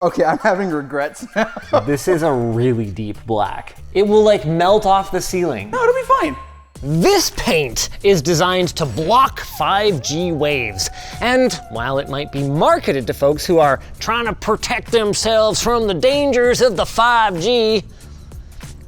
Okay, I'm having regrets now. This is a really deep black. It will like melt off the ceiling. No, it'll be fine. This paint is designed to block 5G waves. And while it might be marketed to folks who are trying to protect themselves from the dangers of the 5G,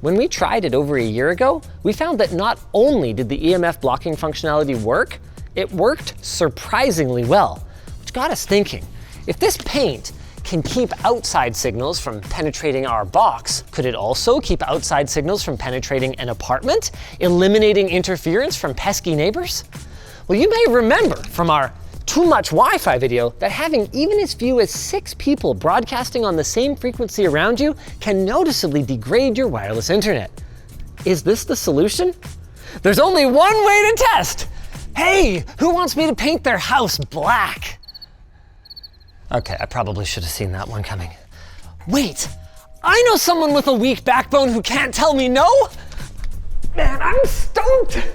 when we tried it over a year ago, we found that not only did the EMF blocking functionality work, it worked surprisingly well, which got us thinking, if this paint can keep outside signals from penetrating our box, could it also keep outside signals from penetrating an apartment, eliminating interference from pesky neighbors? Well, you may remember from our Too Much Wi-Fi video that having even as few as 6 people broadcasting on the same frequency around you can noticeably degrade your wireless internet. Is this the solution? There's only one way to test. Hey, who wants me to paint their house black? Okay, I probably should have seen that one coming. Wait, I know someone with a weak backbone who can't tell me no? Man, I'm stoked!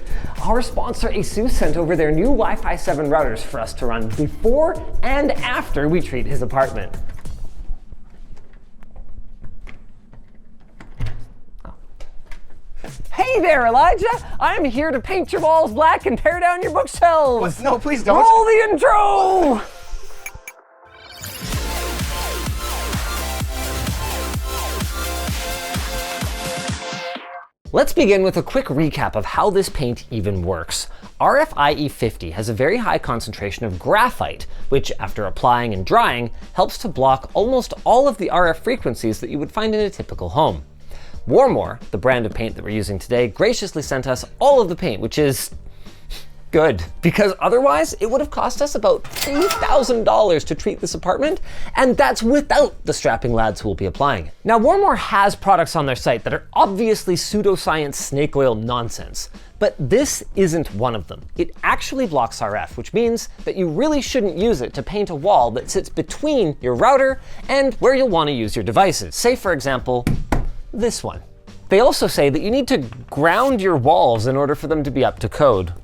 Our sponsor ASUS sent over their new Wi-Fi 7 routers for us to run before and after we treat his apartment. Hey there, Elijah! I'm here to paint your walls black and tear down your bookshelves! What? No, please don't. Roll the intro! Let's begin with a quick recap of how this paint even works. RFIE50 has a very high concentration of graphite, which after applying and drying, helps to block almost all of the RF frequencies that you would find in a typical home. Woremor, the brand of paint that we're using today, graciously sent us all of the paint, which is good, because otherwise it would have cost us about $3,000 to treat this apartment, and that's without the strapping lads who will be applying it. Now, Woremor has products on their site that are obviously pseudoscience snake oil nonsense, but this isn't one of them. It actually blocks RF, which means that you really shouldn't use it to paint a wall that sits between your router and where you'll want to use your devices. Say, for example, this one. They also say that you need to ground your walls in order for them to be up to code.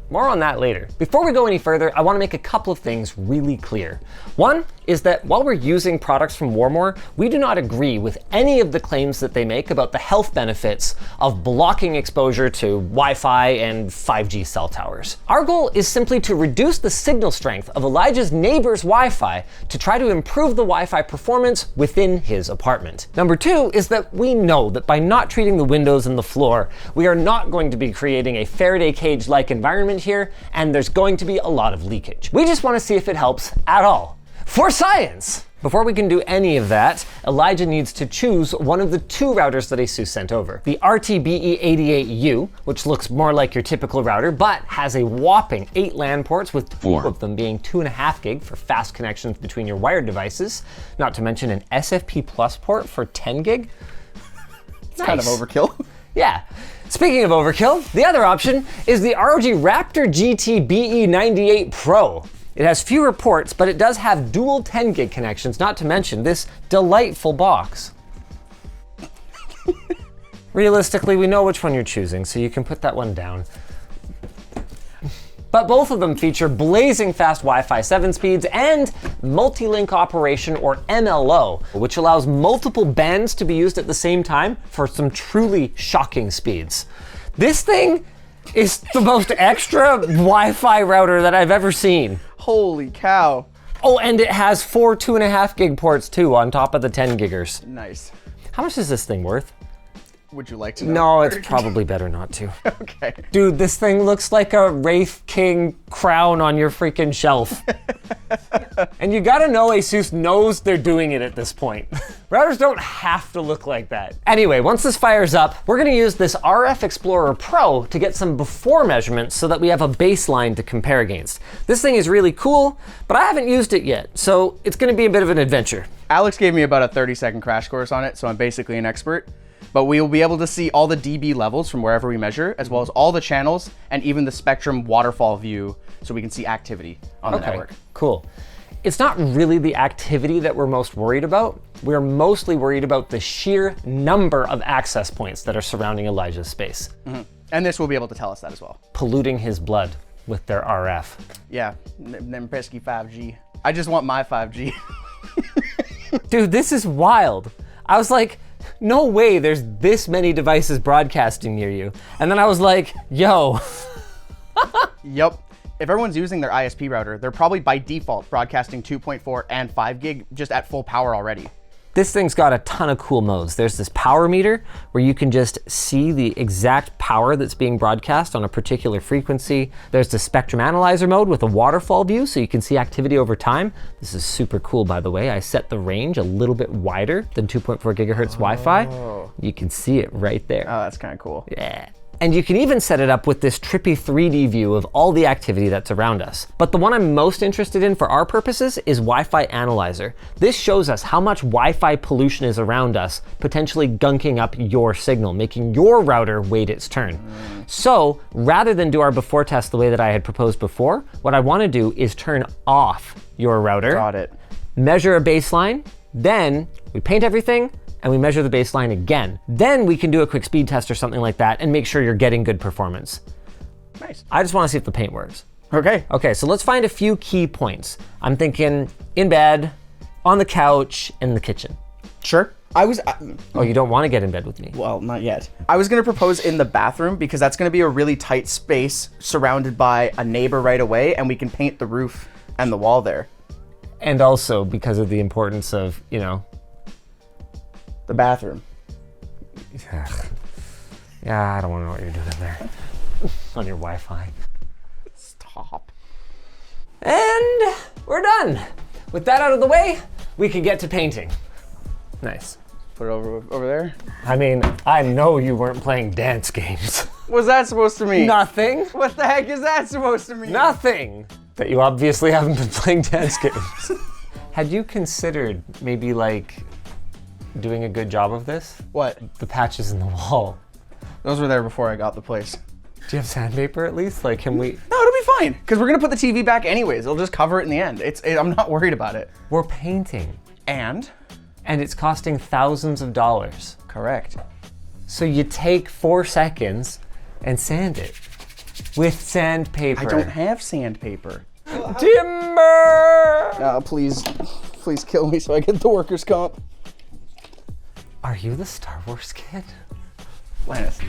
More on that later. Before we go any further, I want to make a couple of things really clear. One is that while we're using products from Woremor, we do not agree with any of the claims that they make about the health benefits of blocking exposure to Wi-Fi and 5G cell towers. Our goal is simply to reduce the signal strength of Elijah's neighbor's Wi-Fi to try to improve the Wi-Fi performance within his apartment. Number two is that we know that by not treating the windows and the floor, we are not going to be creating a Faraday cage-like environment here, and there's going to be a lot of leakage. We just want to see if it helps at all. For science! Before we can do any of that, Elijah needs to choose one of the 2 routers that ASUS sent over. The RTBE88U, which looks more like your typical router, but has a whopping 8 LAN ports, with 4 of them being 2.5 gig for fast connections between your wired devices, not to mention an SFP Plus port for 10 gig. It's kind of overkill. Yeah. Speaking of overkill, the other option is the ROG Rapture GT BE98 Pro. It has fewer ports, but it does have dual 10 gig connections, not to mention this delightful box. Realistically, we know which one you're choosing, so you can put that one down. But both of them feature blazing fast Wi-Fi 7 speeds and multi-link operation, or MLO, which allows multiple bands to be used at the same time for some truly shocking speeds. This thing is the most extra Wi-Fi router that I've ever seen. Holy cow. Oh, and it has 4 2.5 gig ports too on top of the 10 giggers. Nice. How much is this thing worth? Would you like to know? No, it's probably better not to. Okay. Dude, this thing looks like a Wraith King crown on your freaking shelf. And you gotta know ASUS knows they're doing it at this point. Routers don't have to look like that. Anyway, once this fires up, we're gonna use this RF Explorer Pro to get some before measurements so that we have a baseline to compare against. This thing is really cool, but I haven't used it yet, so it's gonna be a bit of an adventure. Alex gave me about a 30-second crash course on it, so I'm basically an expert. But we will be able to see all the dB levels from wherever we measure, as well as all the channels and even the spectrum waterfall view, so we can see activity on the network. Cool. It's not really the activity that we're most worried about. We're mostly worried about the sheer number of access points that are surrounding Elijah's space. Mm-hmm. And this will be able to tell us that as well. Polluting his blood with their RF. Yeah, them pesky 5G. I just want my 5G. Dude, this is wild. I was like, no way there's this many devices broadcasting near you. And then I was like, yo. Yep. If everyone's using their ISP router, they're probably by default broadcasting 2.4 and 5 gig just at full power already. This thing's got a ton of cool modes. There's this power meter where you can just see the exact power that's being broadcast on a particular frequency. There's the spectrum analyzer mode with a waterfall view so you can see activity over time. This is super cool, by the way. I set the range a little bit wider than 2.4 gigahertz Wi-Fi. You can see it right there. Oh, that's kind of cool. Yeah. And you can even set it up with this trippy 3D view of all the activity that's around us. But the one I'm most interested in for our purposes is Wi-Fi Analyzer. This shows us how much Wi-Fi pollution is around us, potentially gunking up your signal, making your router wait its turn. So rather than do our before test the way that I had proposed before, what I want to do is turn off your router, Got it. measure a baseline, then we paint everything, and we measure the baseline again. Then we can do a quick speed test or something like that and make sure you're getting good performance. Nice. I just want to see if the paint works. Okay. Okay, so let's find a few key points. I'm thinking in bed, on the couch, in the kitchen. Sure. Oh, you don't want to get in bed with me? Well, not yet. I was gonna propose in the bathroom because that's gonna be a really tight space surrounded by a neighbor right away, and we can paint the roof and the wall there. And also because of the importance of, you know, The bathroom. yeah, I don't want to know what you're doing there on your Wi-Fi. Stop. And we're done. With that out of the way, we can get to painting. Nice. Put it over there. I mean, I know you weren't playing dance games. What's that supposed to mean? Nothing. What the heck is that supposed to mean? Nothing. That you obviously haven't been playing dance games. Had you considered maybe like doing a good job of this? What? The patches in the wall. Those were there before I got the place. Do you have sandpaper at least? Like, can we? No, it'll be fine. Because we're gonna put the TV back anyways. It'll just cover it in the end. I'm not worried about it. We're painting. And? And it's costing thousands of dollars. Correct. So you take 4 seconds and sand it with sandpaper. I don't have sandpaper. Timber! Please kill me so I get the workers' comp. Are you the Star Wars kid? Linus.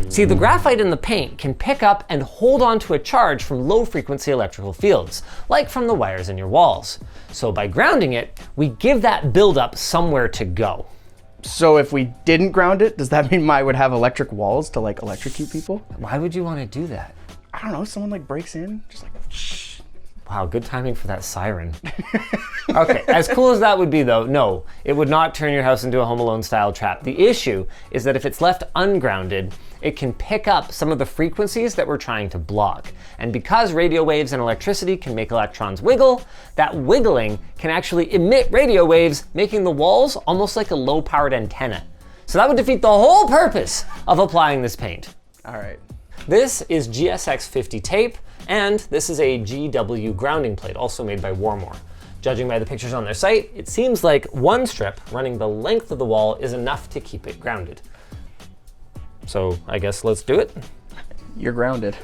See, the graphite in the paint can pick up and hold on to a charge from low frequency electrical fields, like from the wires in your walls. So by grounding it, we give that buildup somewhere to go. So if we didn't ground it, does that mean I would have electric walls to like electrocute people? Why would you want to do that? I don't know, someone like breaks in, just like shh. Wow, good timing for that siren. Okay, as cool as that would be though, no, it would not turn your house into a Home Alone style trap. The issue is that if it's left ungrounded, it can pick up some of the frequencies that we're trying to block. And because radio waves and electricity can make electrons wiggle, that wiggling can actually emit radio waves, making the walls almost like a low-powered antenna. So that would defeat the whole purpose of applying this paint. All right. This is GSX50 tape, and this is a GW grounding plate, also made by Woremor. Judging by the pictures on their site, it seems like one strip running the length of the wall is enough to keep it grounded. So I guess let's do it. You're grounded.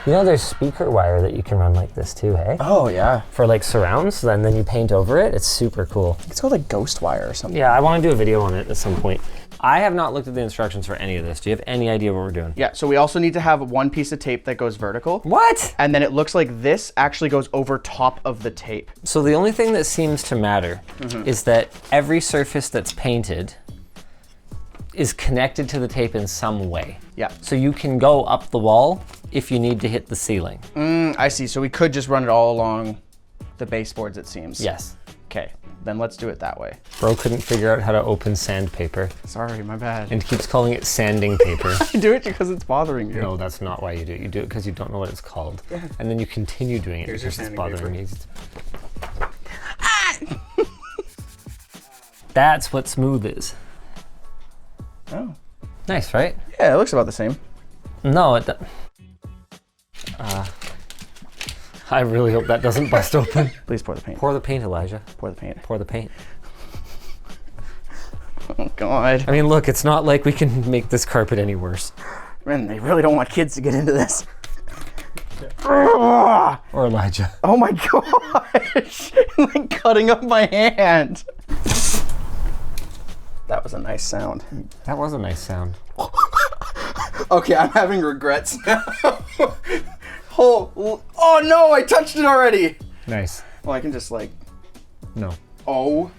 You know there's speaker wire that you can run like this too, hey? Oh yeah. For like surrounds, and then you paint over it. It's super cool. It's called a ghost wire or something. Yeah, I want to do a video on it at some point. I have not looked at the instructions for any of this. Do you have any idea what we're doing? Yeah, so we also need to have one piece of tape that goes vertical. What? And then it looks like this actually goes over top of the tape. So the only thing that seems to matter is that every surface that's painted is connected to the tape in some way. Yeah. So you can go up the wall if you need to hit the ceiling. I see, so we could just run it all along the baseboards, it seems. Yes. Okay, then let's do it that way. Bro couldn't figure out how to open sandpaper Sorry, my bad. and keeps calling it sanding paper. I do it because it's bothering you. No, that's not why you do it. You do it because you don't know what it's called. And then you continue doing it Here's your because it's sanding bothering you. That's what smooth is. Oh. Nice, right? Yeah, it looks about the same. No, it I really hope that doesn't bust open. Please pour the paint. Pour the paint, Elijah. Pour the paint. Pour the paint. Oh God. I mean, look, it's not like we can make this carpet any worse. Man, they really don't want kids to get into this. Or Elijah. Oh my gosh! Like cutting up my hand. That was a nice sound. That was a nice sound. Okay, I'm having regrets now. Oh no, I touched it already. Nice. Well, I can just like. No. Oh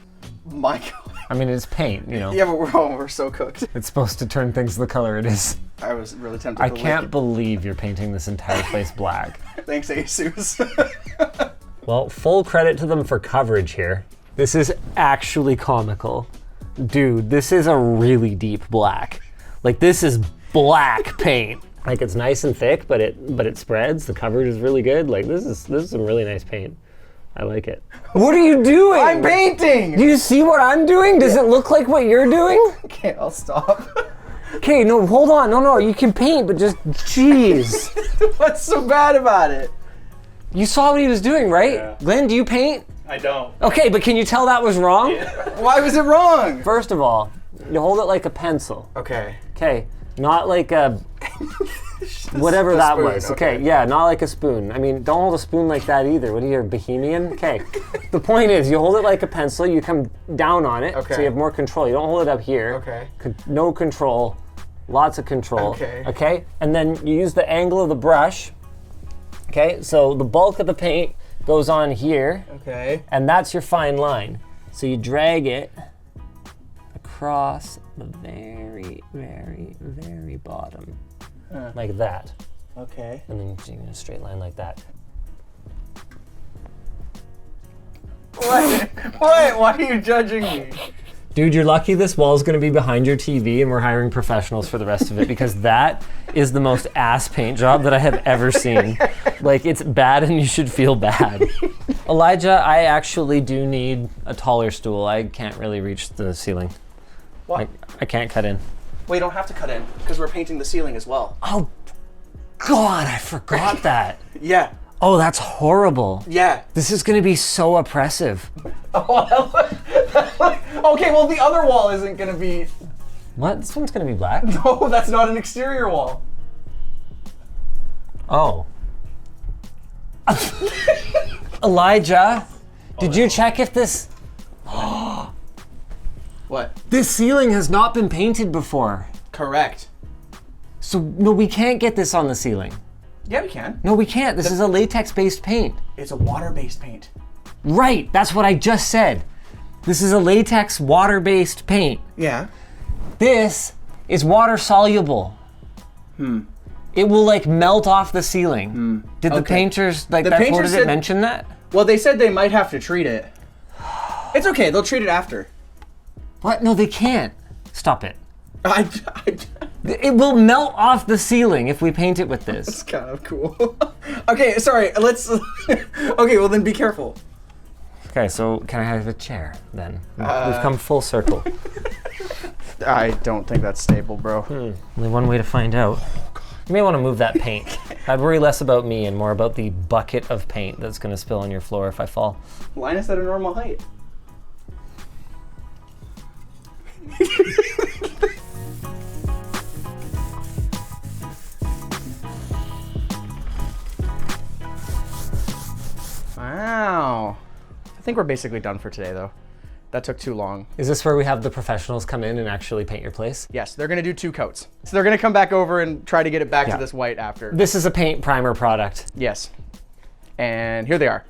my god. I mean, it's paint, you know. Yeah, but we're so cooked. It's supposed to turn things the color it is. I was really tempted I to can't lick believe you're painting this entire place black. it. Thanks, ASUS. Well, full credit to them for coverage here. This is actually comical. Dude, this is a really deep black. Like, this is black paint. Like, it's nice and thick, but it spreads. The coverage is really good. Like, this is some really nice paint. I like it. What are you doing? I'm painting! Do you see what I'm doing? Does it look like what you're doing? Okay, I'll stop. Okay, no, hold on. No, you can paint, but just, jeez. What's so bad about it? You saw what he was doing, right? Yeah. Glenn, do you paint? I don't. Okay, but can you tell that was wrong? Why was it wrong? First of all, you hold it like a pencil. Okay. Okay, not like a whatever that spoon, was. Okay, okay. yeah, not like a spoon. I mean, don't hold a spoon like that either. What are you, a Bohemian? Okay. The point is, you hold it like a pencil. You come down on it, Okay. so you have more control. You don't hold it up here. Okay. No control. Lots of control. Okay. Okay. And then you use the angle of the brush. Okay. So the bulk of the paint goes on here. Okay. And that's your fine line. So you drag it across the very, very, very bottom, like that. Okay. And then you do a straight line like that. What? What? Why are you judging me? Dude, you're lucky this wall's gonna be behind your TV and we're hiring professionals for the rest of it, because that is the most ass paint job that I have ever seen. Like, it's bad and you should feel bad. Elijah, I actually do need a taller stool. I can't really reach the ceiling. What? I can't cut in. Well, you don't have to cut in, because we're painting the ceiling as well. Oh, God, I forgot that. Yeah. Oh, that's horrible. Yeah. This is gonna be so oppressive. Okay, well, the other wall isn't gonna be. What? This one's gonna be black? No, that's not an exterior wall. Oh. Elijah, did you check if this... What? This ceiling has not been painted before. Correct. So, no, we can't get this on the ceiling. Yeah, we can. No, we can't. This is a latex-based paint. It's a water-based paint. Right, that's what I just said. This is a latex water-based paint. Yeah. This is water-soluble. It will, like, melt off the ceiling. Did the Okay. painters, like, The did painters it said- mention that? Well, they said they might have to treat it. It's okay. They'll treat it after. What? No, they can't. Stop it. I It will melt off the ceiling if we paint it with this. It's kind of cool. Okay, sorry. Let's. Okay, well then be careful. Okay, so can I have a chair then? We've come full circle. I don't think that's stable, bro. Only one way to find out. You may want to move that paint. I'd worry less about me and more about the bucket of paint that's going to spill on your floor if I fall. Linus at a normal height. Wow. I think we're basically done for today, though. That took too long. Is this where we have the professionals come in and actually paint your place? Yes, they're gonna do 2 coats. So they're gonna come back over and try to get it back Yeah. to this white after. This is a paint primer product. Yes. And here they are.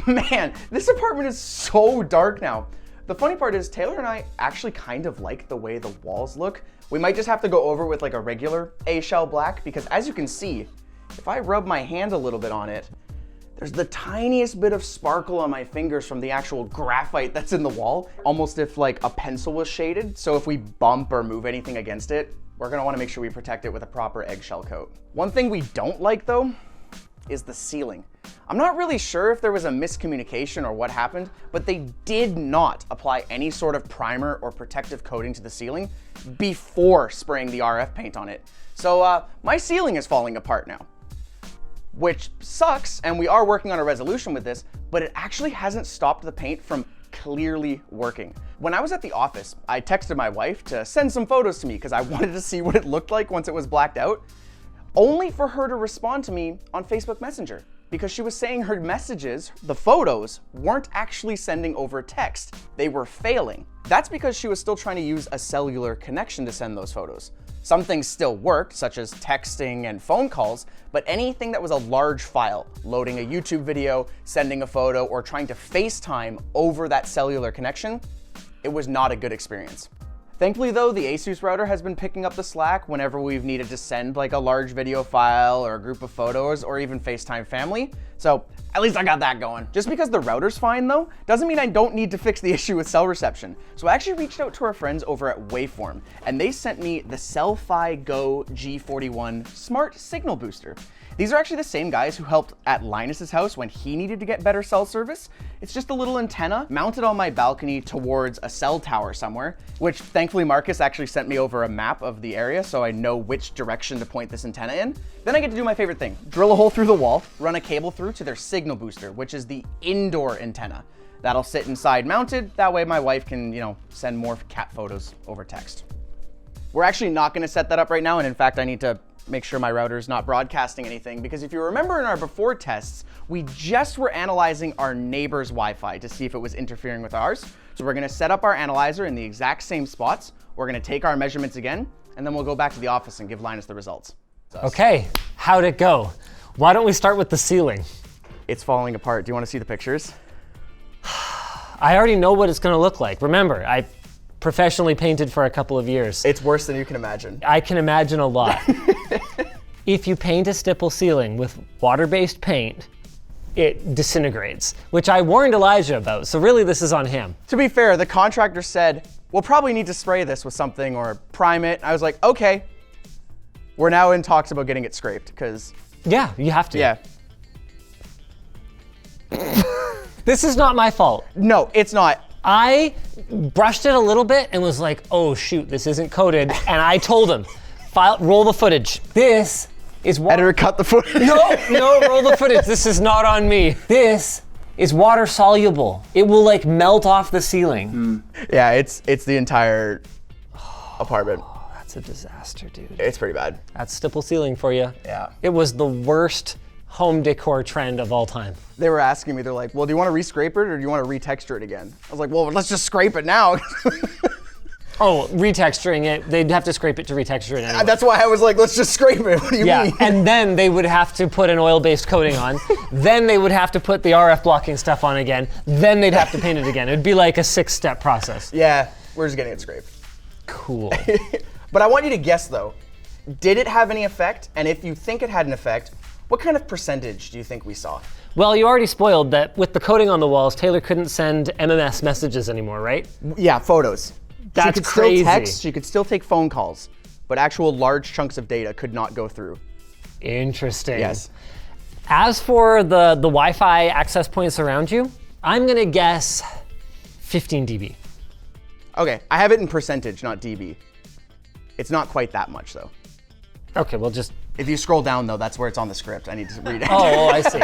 Man, this apartment is so dark now. The funny part is Taylor and I actually kind of like the way the walls look. We might just have to go over with like a regular A-shell black, because as you can see, if I rub my hand a little bit on it, there's the tiniest bit of sparkle on my fingers from the actual graphite that's in the wall, almost if like a pencil was shaded. So if we bump or move anything against it, we're gonna wanna make sure we protect it with a proper eggshell coat. One thing we don't like though, is the ceiling. I'm not really sure if there was a miscommunication or what happened, but they did not apply any sort of primer or protective coating to the ceiling before spraying the RF paint on it. So my ceiling is falling apart now, which sucks, and we are working on a resolution with this, but it actually hasn't stopped the paint from clearly working. When I was at the office, I texted my wife to send some photos to me because I wanted to see what it looked like once it was blacked out, only for her to respond to me on Facebook Messenger, because she was saying her messages, the photos, weren't actually sending over text. They were failing. That's because she was still trying to use a cellular connection to send those photos. Some things still worked, such as texting and phone calls, but anything that was a large file, loading a YouTube video, sending a photo, or trying to FaceTime over that cellular connection, it was not a good experience. Thankfully though, the ASUS router has been picking up the slack whenever we've needed to send like a large video file or a group of photos or even FaceTime family. So at least I got that going. Just because the router's fine though, doesn't mean I don't need to fix the issue with cell reception. So I actually reached out to our friends over at Waveform, and they sent me the Cellfi Go G41 Smart Signal Booster. These are actually the same guys who helped at Linus's house when he needed to get better cell service. It's just a little antenna mounted on my balcony towards a cell tower somewhere, which thankfully Marcus actually sent me over a map of the area so I know which direction to point this antenna in. Then I get to do my favorite thing, drill a hole through the wall, run a cable through to their signal booster, which is the indoor antenna. That'll sit inside mounted, that way my wife can, send more cat photos over text. We're actually not gonna set that up right now, and in fact I need to make sure my router is not broadcasting anything, because if you remember in our before tests, we just were analyzing our neighbor's Wi-Fi to see if it was interfering with ours. So we're gonna set up our analyzer in the exact same spots. We're gonna take our measurements again, and then we'll go back to the office and give Linus the results. Okay, how'd it go? Why don't we start with the ceiling? It's falling apart. Do you wanna see the pictures? I already know what it's gonna look like. Remember, I professionally painted for a couple of years. It's worse than you can imagine. I can imagine a lot. If you paint a stipple ceiling with water-based paint, it disintegrates, which I warned Elijah about, so really this is on him. To be fair, the contractor said, we'll probably need to spray this with something or prime it. I was like, okay. We're now in talks about getting it scraped, because... Yeah, you have to. Yeah. This is not my fault. No, it's not. I brushed it a little bit and was like, oh shoot, this isn't coated. And I told him, roll the footage. This is Editor, cut the footage. No, roll the footage. This is not on me. This is water soluble. It will like melt off the ceiling. Yeah, it's the entire apartment. Oh, that's a disaster, dude. It's pretty bad. That's stipple ceiling for you. Yeah. It was the worst home decor trend of all time. They were asking me, they're like, well, do you want to re-scrape it or do you want to retexture it again? I was like, well, let's just scrape it now. Oh, retexturing it, they'd have to scrape it to retexture it anyway. That's why I was like, let's just scrape it. What do you mean? And then they would have to put an oil-based coating on. Then they would have to put the RF blocking stuff on again. Then they'd have to paint it again. It'd be like a 6-step process. Yeah, we're just getting it scraped. Cool. But I want you to guess though, did it have any effect? And if you think it had an effect, what kind of percentage do you think we saw? Well, you already spoiled that with the coating on the walls, Taylor couldn't send MMS messages anymore, right? Yeah, photos. That's she could crazy. Still text, she could still take phone calls, but actual large chunks of data could not go through. Interesting. Yes. As for the Wi-Fi access points around you, I'm gonna guess 15 dB. Okay, I have it in percentage, not dB. It's not quite that much though. Okay, well just... If you scroll down though, that's where it's on the script. I need to read it. Oh, I see.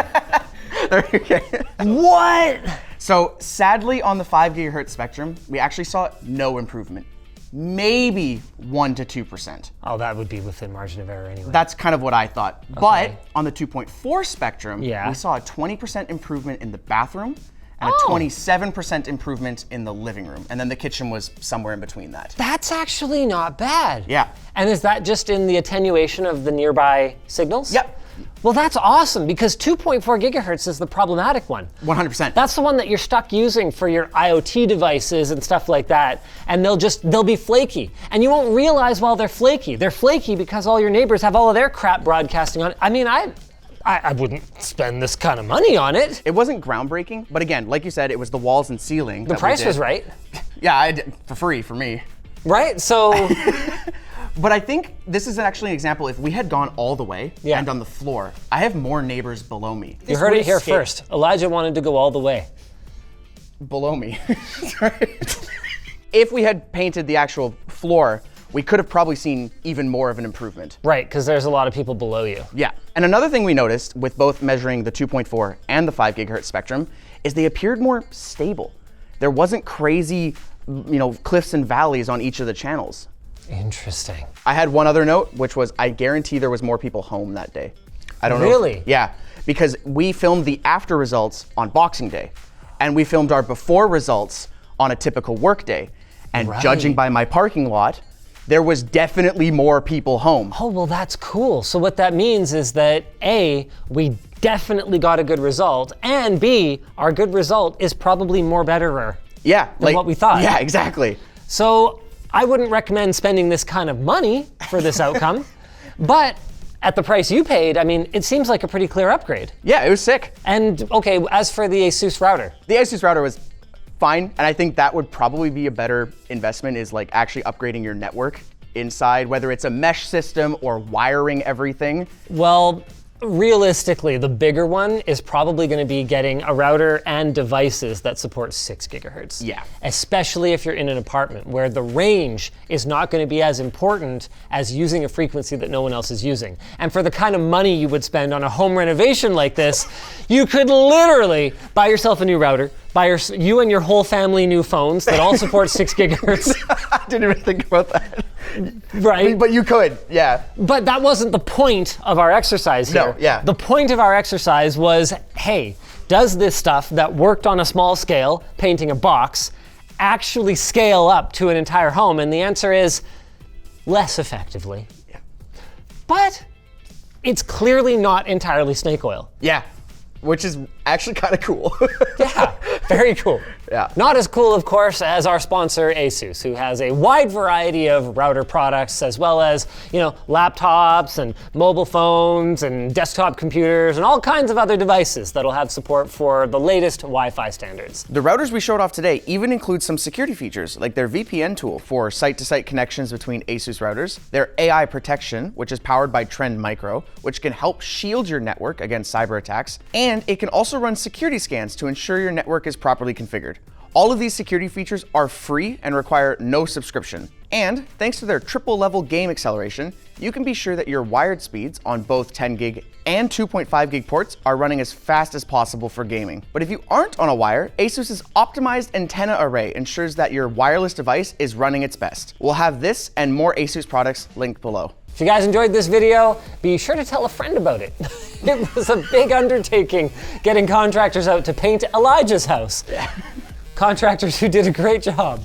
Okay. What? So sadly on the 5 gigahertz spectrum, we actually saw no improvement. Maybe 1 to 2%. Oh, that would be within margin of error anyway. That's kind of what I thought. Okay. But on the 2.4 spectrum, Yeah. we saw a 20% improvement in the bathroom and a 27% improvement in the living room. And then the kitchen was somewhere in between that. That's actually not bad. Yeah. And is that just in the attenuation of the nearby signals? Yep. Well, that's awesome because 2.4 gigahertz is the problematic one. 100%. That's the one that you're stuck using for your IoT devices and stuff like that. And they'll be flaky. And you won't realize while they're flaky. They're flaky because all your neighbors have all of their crap broadcasting on it. I mean, I wouldn't spend this kind of money on it. It wasn't groundbreaking, but again, like you said, it was the walls and ceiling. The price was right. Yeah, I did, for free for me. Right, so. But I think this is actually an example, if we had gone all the way and on the floor, I have more neighbors below me. You heard it here first. Elijah wanted to go all the way. Below me. If we had painted the actual floor, we could have probably seen even more of an improvement. Right, because there's a lot of people below you. Yeah, and another thing we noticed with both measuring the 2.4 and the 5 gigahertz spectrum is they appeared more stable. there wasn't crazy, cliffs and valleys on each of the channels. Interesting. I had one other note, which was I guarantee there was more people home that day. I don't know. Really? Yeah, because we filmed the after results on Boxing Day, and we filmed our before results on a typical work day. And judging by my parking lot, there was definitely more people home. Oh, well, that's cool. So what that means is that A, we definitely got a good result, and B, our good result is probably more betterer than what we thought. Yeah, exactly. So I wouldn't recommend spending this kind of money for this outcome, but at the price you paid, I mean, it seems like a pretty clear upgrade. Yeah, it was sick. And okay, as for the ASUS router. The ASUS router was fine, and I think that would probably be a better investment, is like actually upgrading your network inside, whether it's a mesh system or wiring everything. Well, realistically, the bigger one is probably going to be getting a router and devices that support 6 gigahertz. Yeah. Especially if you're in an apartment where the range is not going to be as important as using a frequency that no one else is using. And for the kind of money you would spend on a home renovation like this, you could literally buy yourself a new router, buy you and your whole family new phones that all support 6 gigahertz. I didn't even think about that. Right. But you could, yeah. But that wasn't the point of our exercise here. No, yeah. The point of our exercise was, hey, does this stuff that worked on a small scale, painting a box, actually scale up to an entire home? And the answer is less effectively. Yeah. But it's clearly not entirely snake oil. Yeah, which is actually kind of cool. Yeah, very cool. Yeah. Not as cool, of course, as our sponsor ASUS, who has a wide variety of router products, as well as, laptops and mobile phones and desktop computers and all kinds of other devices that'll have support for the latest Wi-Fi standards. The routers we showed off today even include some security features, like their VPN tool for site-to-site connections between ASUS routers, their AiProtection, which is powered by Trend Micro, which can help shield your network against cyber attacks, and it can also run security scans to ensure your network is properly configured. All of these security features are free and require no subscription. And thanks to their triple-level game acceleration, you can be sure that your wired speeds on both 10 gig and 2.5 gig ports are running as fast as possible for gaming. But if you aren't on a wire, ASUS's optimized antenna array ensures that your wireless device is running its best. We'll have this and more ASUS products linked below. If you guys enjoyed this video, be sure to tell a friend about it. It was a big undertaking getting contractors out to paint Elijah's house. Yeah. Contractors who did a great job.